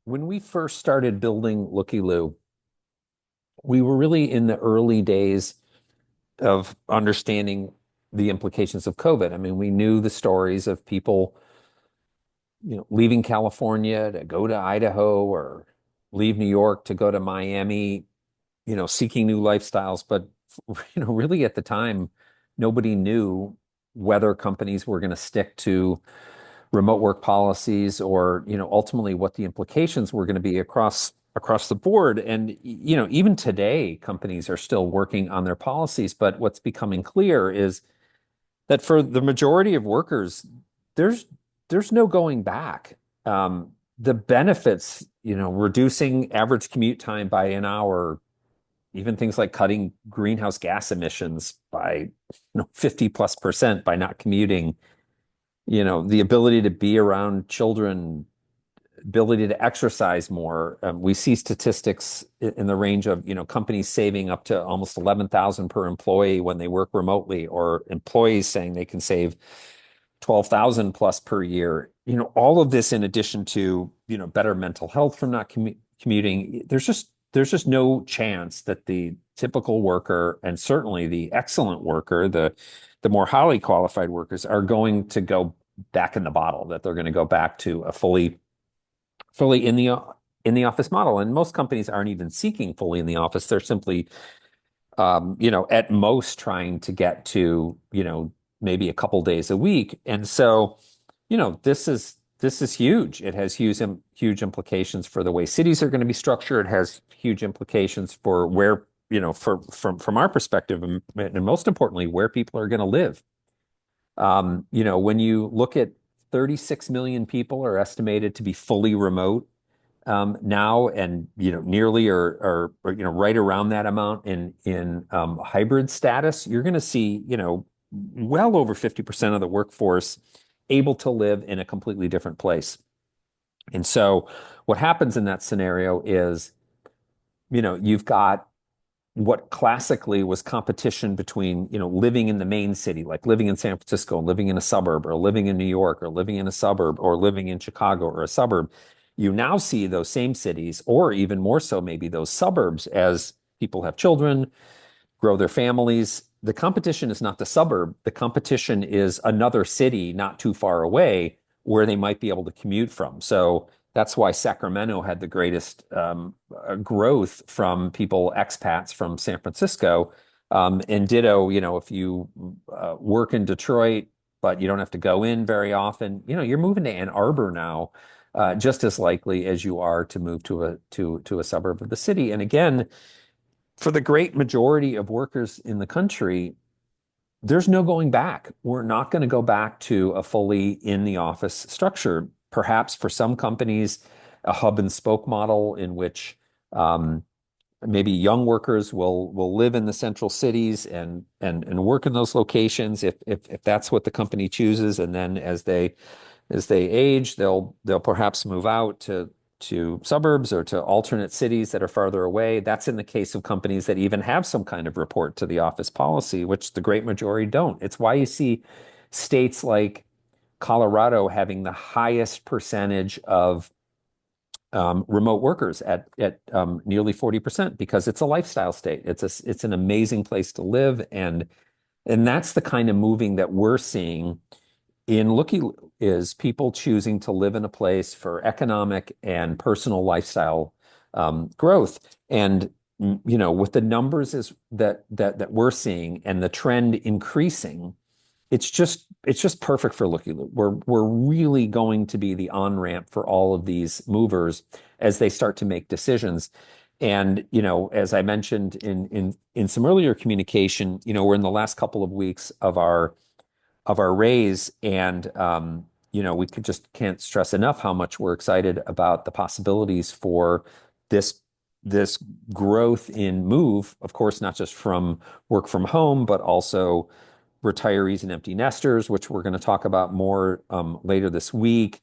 When we first started building LookyLOO, we were really in the early days of understanding the implications of COVID. I mean, we knew the stories of people, leaving California to go to Idaho or leave New York to go to Miami, seeking new lifestyles. But, really at the time, nobody knew whether companies were going to stick to remote work policies or ultimately what the implications were going to be across the board. And even today companies are still working on their policies, but what's becoming clear is that for the majority of workers there's there's no going back. The benefits, reducing average commute time by an hour, even things like cutting greenhouse gas emissions by 50 plus percent by not commuting, the ability to be around children, ability to exercise more. We see statistics in the range of, companies saving up to almost 11,000 per employee when they work remotely, or employees saying they can save 12,000 plus per year. All of this in addition to, better mental health from not commuting. There's just no chance that the typical worker, and certainly the excellent worker, the more highly qualified workers, are going to go back in the bottle, that they're going to go back to a fully in the office model. And most companies aren't even seeking fully in the office. They're simply, at most trying to get to, maybe a couple days a week. And so, this is huge. It has huge implications for the way cities are going to be structured. It has huge implications for where, from our perspective, and most importantly, where people are going to live. When you look at 36 million people are estimated to be fully remote now, and nearly or right around that amount in hybrid status, you're going to see well over 50% of the workforce able to live in a completely different place. And so what happens in that scenario is, you've got what classically was competition between, living in the main city, like living in San Francisco, living in a suburb, or living in New York, or living in a suburb, or living in Chicago or a suburb. You now see those same cities, or even more so, maybe those suburbs, as people have children, grow their families. The competition is not the suburb. The competition is another city not too far away where they might be able to commute from. So that's why Sacramento had the greatest growth from people, expats from San Francisco. And ditto, if you work in Detroit, but you don't have to go in very often, you're moving to Ann Arbor now, just as likely as you are to move to a suburb of the city. And again, for the great majority of workers in the country, there's no going back. We're not going to go back to a fully in the office structure. Perhaps for some companies, a hub and spoke model in which maybe young workers will live in the central cities and work in those locations if that's what the company chooses. And then as they age, they'll perhaps move out to suburbs or to alternate cities that are farther away. That's in the case of companies that even have some kind of report to the office policy, which the great majority don't. It's why you see states like Colorado having the highest percentage of remote workers at nearly 40%, because it's a lifestyle state. It's an amazing place to live, and that's the kind of moving that we're seeing in Looky is people choosing to live in a place for economic and personal lifestyle growth. And with the numbers that we're seeing and the trend increasing, it's just perfect for LookyLOO. We're really going to be the on-ramp for all of these movers as they start to make decisions. And as I mentioned in some earlier communication, we're in the last couple of weeks of our raise. And we can't stress enough how much we're excited about the possibilities for this growth in move, of course, not just from work from home, but also retirees and empty nesters, which we're going to talk about more later this week,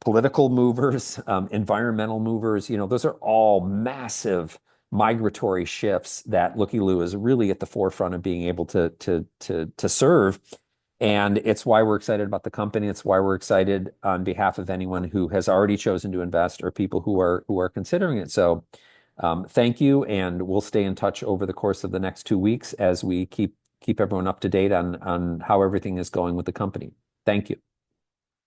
political movers, environmental movers. Those are all massive migratory shifts that LookyLOO is really at the forefront of being able to serve. And it's why we're excited about the company. It's why we're excited on behalf of anyone who has already chosen to invest or people who are considering it. So thank you, and we'll stay in touch over the course of the next 2 weeks as we keep everyone up to date on how everything is going with the company. Thank you.